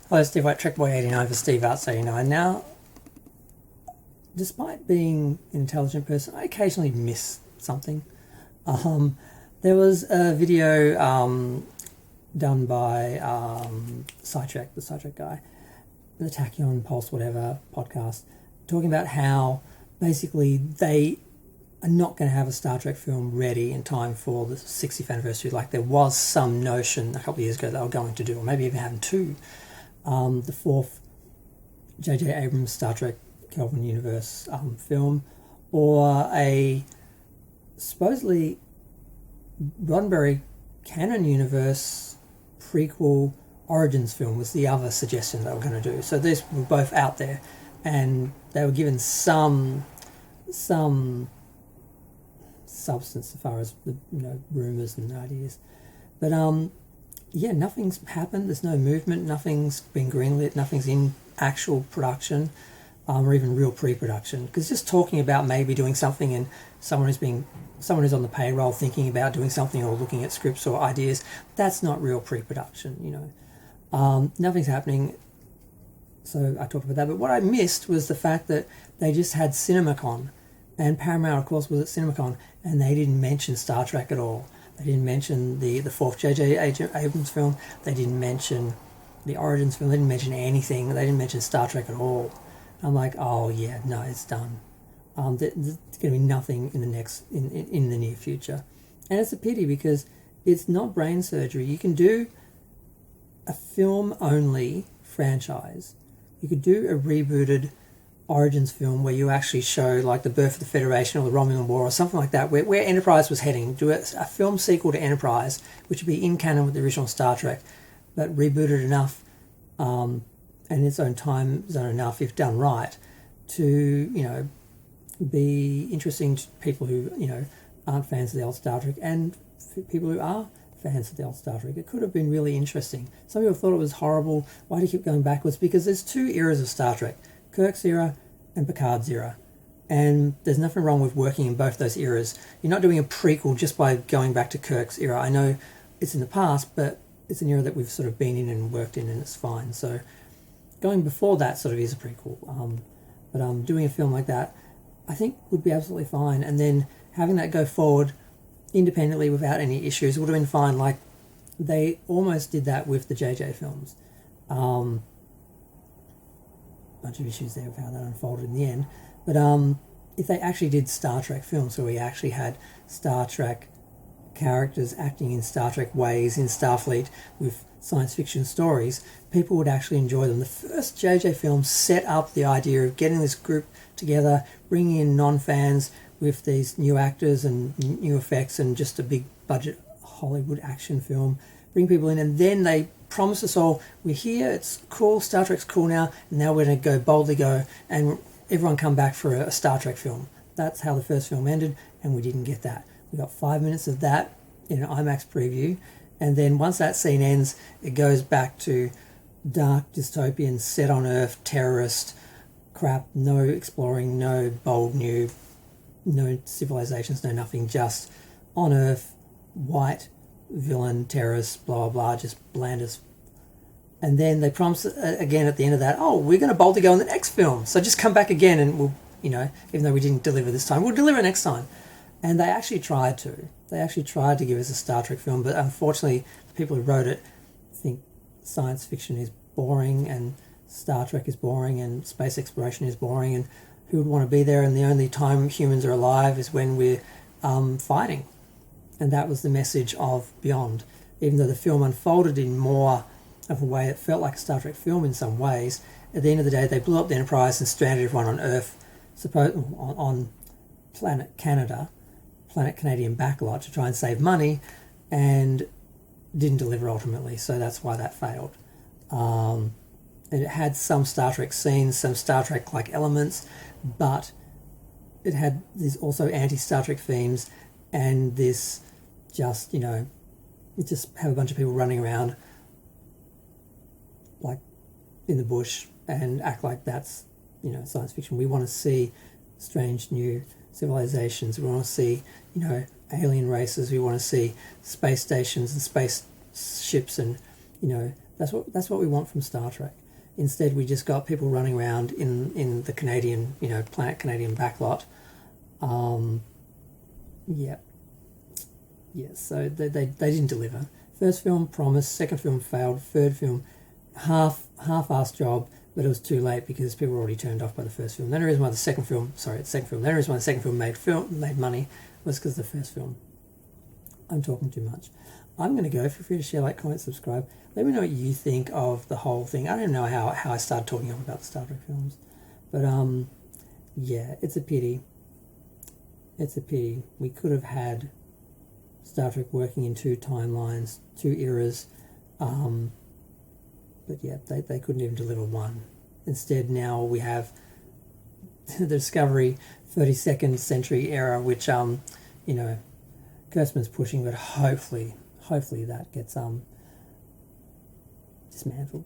Hello, Steve White, Trekboy89 for Steve Arts89. Now, despite being an intelligent person, I occasionally miss something. There was a video done by Sidetrack, the Sidetrack guy, the Tachyon Pulse, whatever podcast, talking about how basically they are not going to have a Star Trek film ready in time for the 60th anniversary. Like there was some notion a couple of years ago they were going to do, or maybe even having two. The fourth J.J. Abrams Star Trek Kelvin Universe film, or a supposedly Roddenberry canon universe prequel Origins film was the other suggestion they were going to do. So these were both out there, and they were given some substance as far as the rumours and ideas, but yeah, nothing's happened. There's no movement. Nothing's been greenlit. Nothing's in actual production, or even real pre-production. Because just talking about maybe doing something, and someone who's on the payroll thinking about doing something or looking at scripts or ideas, that's not real pre-production. Nothing's happening. So I talked about that. But what I missed was the fact that they just had Cinemacon, and Paramount, of course, was at Cinemacon, and they didn't mention Star Trek at all. They didn't mention the fourth J.J. Abrams film. They didn't mention the Origins film. They didn't mention anything. They didn't mention Star Trek at all. I'm like, oh yeah, no, it's done. There's going to be nothing in the near future, and it's a pity because it's not brain surgery. You can do a film-only franchise. You could do a rebooted Origins film where you actually show like the birth of the Federation or the Romulan War or something like that, where Enterprise was heading. Do a film sequel to Enterprise, which would be in canon with the original Star Trek, but rebooted enough and its own time zone enough, if done right, to be interesting to people who aren't fans of the old Star Trek, and people who are fans of the old Star Trek. It could have been really interesting. Some people thought it was horrible. Why do you keep going backwards? Because there's two eras of Star Trek: Kirk's era and Picard's era, and there's nothing wrong with working in both those eras. You're not doing a prequel just by going back to Kirk's era. I know it's in the past, but it's an era that we've sort of been in and worked in, and it's fine. So going before that sort of is a prequel, but doing a film like that I think would be absolutely fine, and then having that go forward independently without any issues would have been fine. Like they almost did that with the JJ films. Bunch of issues there with how that unfolded in the end, but if they actually did Star Trek films where we actually had Star Trek characters acting in Star Trek ways in Starfleet with science fiction stories, people would actually enjoy them. The first JJ film set up the idea of getting this group together, bringing in non-fans with these new actors and new effects and just a big budget Hollywood action film, bring people in, and then they promised us all, we're here, it's cool, Star Trek's cool now, and now we're going to boldly go, and everyone come back for a Star Trek film. That's how the first film ended, and we didn't get that. We got 5 minutes of that in an IMAX preview, and then once that scene ends, it goes back to dark dystopian, set on Earth, terrorist crap, no exploring, no bold new, no civilizations, no nothing, just on Earth, white, villain, terrorist, blah, blah, blah, just blandest. And then they promise again at the end of that, oh, we're going to boldly go in the next film. So just come back again and we'll, even though we didn't deliver this time, we'll deliver next time. And they actually tried to. They actually tried to give us a Star Trek film, but unfortunately, the people who wrote it think science fiction is boring and Star Trek is boring and space exploration is boring and who would want to be there, and the only time humans are alive is when we're fighting. And that was the message of Beyond. Even though the film unfolded in more of a way that felt like a Star Trek film in some ways, at the end of the day, they blew up the Enterprise and stranded everyone on Earth, on planet Canadian backlot to try and save money, and didn't deliver ultimately. So that's why that failed. It had some Star Trek scenes, some Star Trek-like elements, but it had these also anti-Star Trek themes, and this just, it just have a bunch of people running around like in the bush and act like that's, science fiction. We want to see strange new civilizations. We want to see, alien races. We want to see space stations and space ships and, That's what we want from Star Trek. Instead, we just got people running around in the Canadian, Planet Canadian backlot. Yeah. So they didn't deliver. First film promised, second film failed, third film half-assed job, but it was too late because people were already turned off by the first film. The only reason why the second film made money was because the first film. I'm talking too much. I'm going to go. Feel free to share, like, comment, subscribe. Let me know what you think of the whole thing. I don't know how I started talking about the Star Trek films. But, yeah, it's a pity. It's a pity. We could have had Star Trek working in 2 timelines, 2 eras. But, yeah, they couldn't even deliver one. Instead, now we have the Discovery 32nd century era, which, Kurtzman's pushing, but hopefully that gets dismantled.